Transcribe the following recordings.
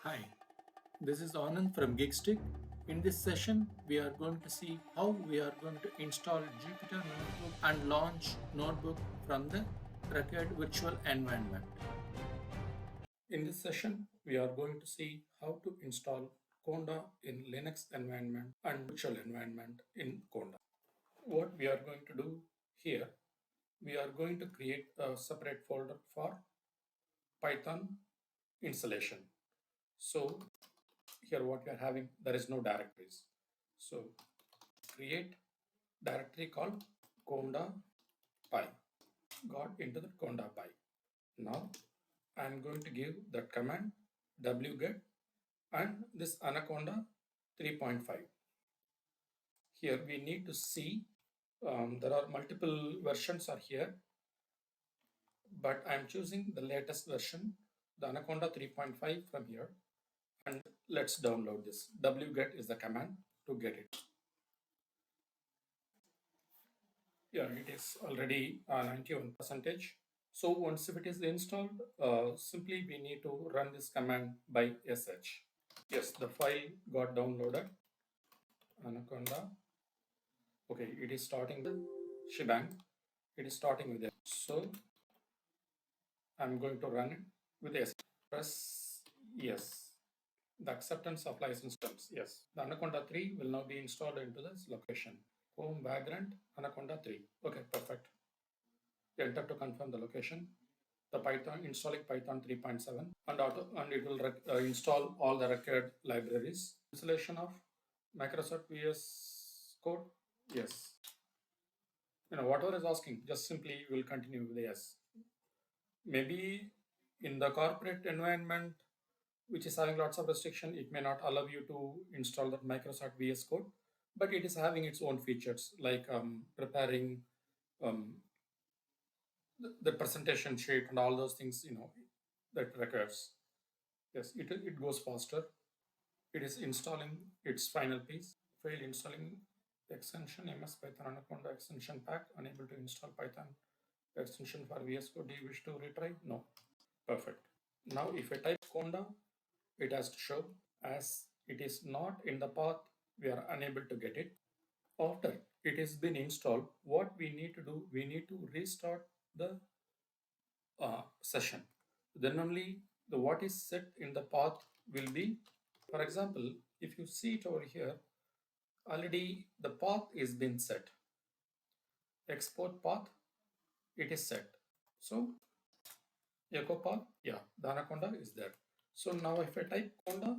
Hi, this is Anand from Gigstick. In this session, we are going to see how we are going to install Jupyter Notebook and launch Notebook from the Record Virtual Environment. In this session, we are going to see how to install Conda in Linux environment and virtual environment in Conda. What we are going to do here, we are going to create a separate folder for Python installation. So here what we are having, there is no directories. So create directory called conda py, got into the conda py. Now I'm going to give that command wget and this anaconda 3.5. Here we need to see there are multiple versions are here, but I'm choosing the latest version, the anaconda 3.5 from here, and let's download this. Wget is the command to get it. Yeah, it is already 91 percentage. So once if it is installed, simply we need to run this command by sh. Yes, the file got downloaded. Anaconda. Okay, it is starting the shebang. It is starting with it. So I'm going to run it with sh. Press yes. The acceptance of license terms. Yes. The Anaconda 3 will now be installed into this location. Home vagrant Anaconda 3. Okay, perfect. Enter to confirm the location. The Python installing Python 3.7 and it will install all the required libraries. Installation of Microsoft VS Code. Yes. Whatever is asking, just simply will continue with yes. Maybe in the corporate environment, which is having lots of restriction, it may not allow you to install that Microsoft VS Code, but it is having its own features like preparing um, the presentation sheet and all those things, that requires. Yes, it goes faster. It is installing its final piece. Failed installing extension MS Python Anaconda extension pack. Unable to install Python extension for VS Code. Do you wish to retry? No. Perfect. Now if I type Conda, it has to show as it is not in the path, we are unable to get it. After it has been installed, what we need to do, we need to restart the session. Then only the what is set in the path will be, for example, if you see it over here, already the path is been set. Export path, it is set. So echo path, yeah, the anaconda is there. So now if I type conda,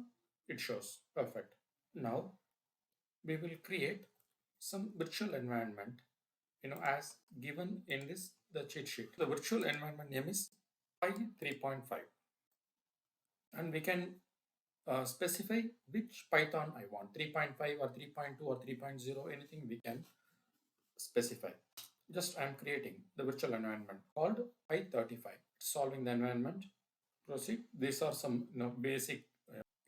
it shows perfect. Now we will create some virtual environment, as given in this the cheat sheet. The virtual environment name is Pi 3.5, and we can specify which Python I want, 3.5 or 3.2 or 3.0, anything we can specify. Just I'm creating the virtual environment called Pi35. Solving the environment, proceed. These are some basic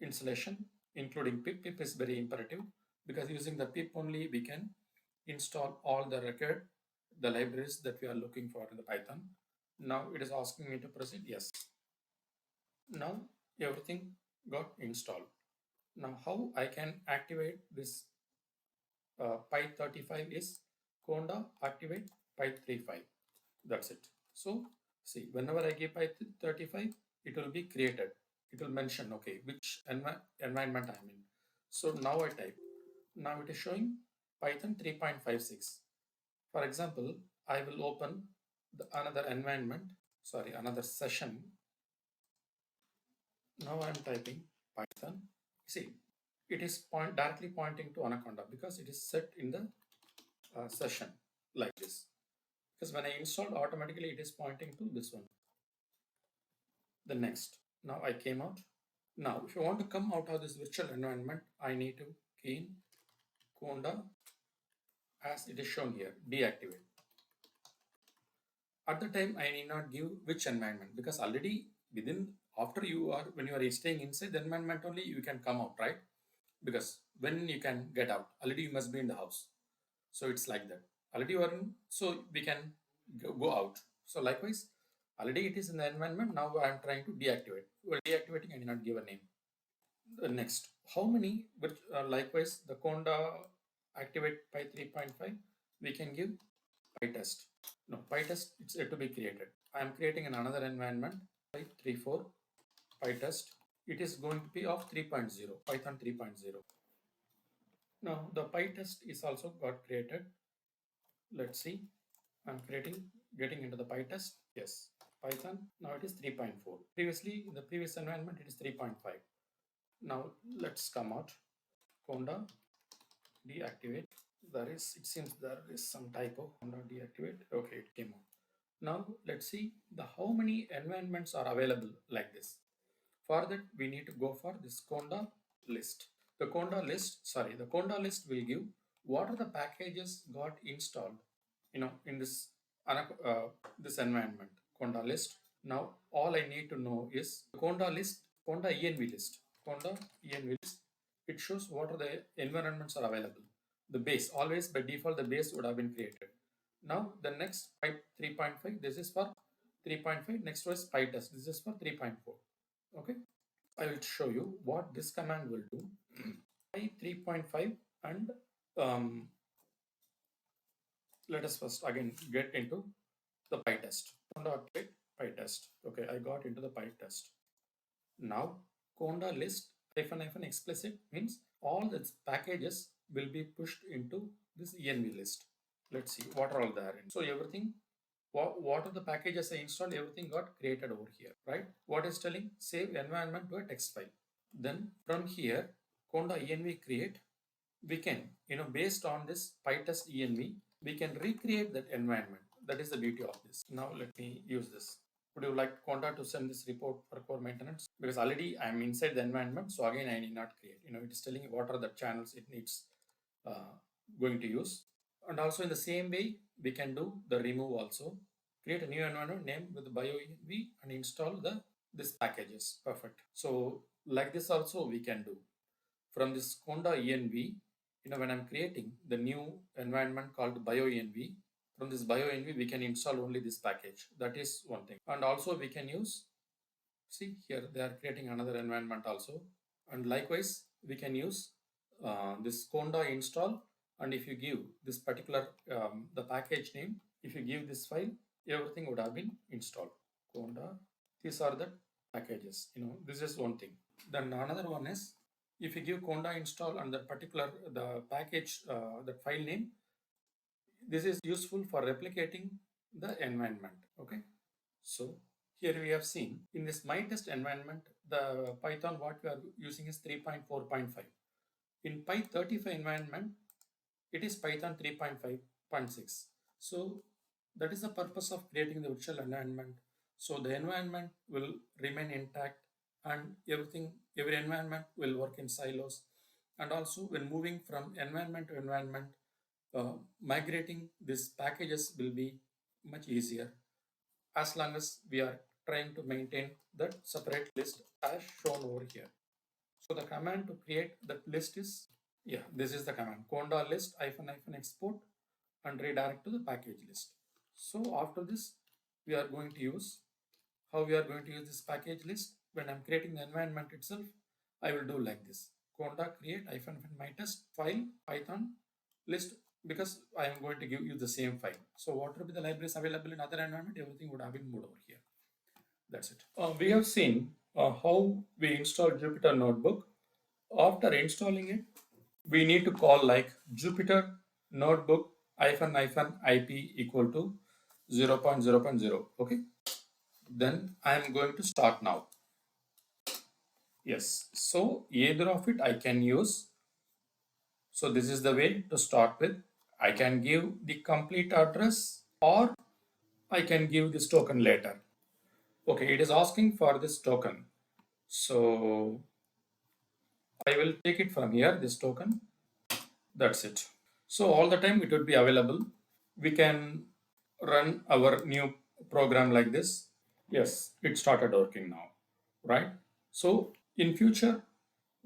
installation, including pip. Pip is very imperative because using the pip only we can install all the record, the libraries that we are looking for in the Python. Now it is asking me to proceed. Yes. Now everything got installed. Now how I can activate this Pi35 is conda activate Pi35. That's it. So see, whenever I give Pi35, it will be created. It will mention, okay, which environment I'm in. So now I type. Now it is showing Python 3.56. For example, I will open another environment, sorry, another session. Now I'm typing Python. See, it is directly pointing to Anaconda because it is set in the session like this. Because when I installed, automatically it is pointing to this one. The next. Now I came out. Now, if you want to come out of this virtual environment, I need to key in conda as it is shown here, deactivate. At the time, I need not give which environment because already when you are staying inside the environment only, you can come out, right? Because when you can get out, already you must be in the house. So it's like that. Already you are in, so we can go out. So likewise, already it is in the environment. Now I am trying to deactivate. Well, deactivating, I did not give a name. The next, how many, but likewise, the Conda activate Py 3.5, we can give PyTest. No, PyTest, it's yet to be created. I am creating another environment, Py 3.4, PyTest. It is going to be of 3.0, Python 3.0. Now, the PyTest is also got created. Let's see. I'm getting into the PyTest. Yes, Python. Now it is 3.4. Previously, in the previous environment, it is 3.5. Now let's come out. Conda deactivate. It seems there is some typo. Conda deactivate. Okay, it came out. Now let's see the how many environments are available like this. For that, we need to go for this Conda list. The Conda list will give what are the packages got installed, in this environment, Conda list. Now, all I need to know is the Conda list, Conda env list, Conda env list. It shows what are the environments are available. The base, always by default, the base would have been created. Now, the next pipe 3.5, this is for 3.5. Next was PyTest, this is for 3.4. Okay, I will show you what this command will do. Py 3.5 and let us first again get into the PyTest. Conda update PyTest. Okay, I got into the PyTest. Now, Conda list hyphen explicit means all its packages will be pushed into this env list. Let's see what are all there. So everything, what are the packages I installed, everything got created over here, right? What is telling? Save environment to a text file. Then from here, Conda env create, we can, based on this PyTest env, we can recreate that environment. That is the beauty of this. Now let me use this. Would you like Conda to send this report for core maintenance? Because already I'm inside the environment, so again I need not create. It is telling what are the channels it needs going to use. And also in the same way, we can do the remove also. Create a new environment name with bioenv and install this packages. Perfect. So like this also we can do. From this Conda env, when I'm creating the new environment called bioenv, from this bioenv we can install only this package. That is one thing. And also we can use, see here they are creating another environment also. And likewise we can use this Conda install, and if you give this particular the package name, if you give this file, everything would have been installed. Conda, these are the packages. This is one thing. Then another one is, if you give Conda install and that particular the package that file name, this is useful for replicating the environment. Okay, so here we have seen in this my test environment, the Python what we are using is 3.4.5. In Py 35 environment, it is Python 3.5.6. So that is the purpose of creating the virtual environment. So the environment will remain intact, and every environment will work in silos. And also when moving from environment to environment, migrating these packages will be much easier, as long as we are trying to maintain that separate list as shown over here. So the command to create that list is, this is the command, conda list export and redirect to the package list. So after this, we are going to use, how we are going to use this package list. When I'm creating the environment itself, I will do like this, conda create my test file Python list, because I am going to give you the same file. So what will be the libraries available in other environment, everything would have been moved over here. That's it. We have seen how we install Jupyter Notebook. After installing it, we need to call like Jupyter Notebook --ip equal to 0.0.0. Okay. Then I am going to start now. Yes. So either of it I can use. So this is the way to start with. I can give the complete address, or I can give this token later. Okay, it is asking for this token. So I will take it from here, this token. That's it. So all the time it would be available. We can run our new program like this. Yes, it started working now, right? So in future,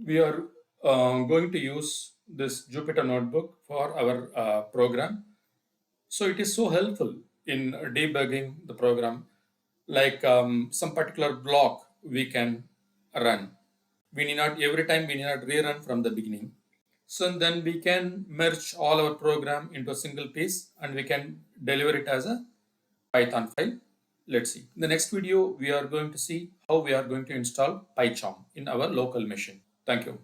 we are going to use this Jupyter Notebook for our program. So it is so helpful in debugging the program, like some particular block we can run. We need not every time we need not rerun from the beginning. So then we can merge all our program into a single piece and we can deliver it as a Python file. Let's see. In the next video, we are going to see how we are going to install PyCharm in our local machine. Thank you.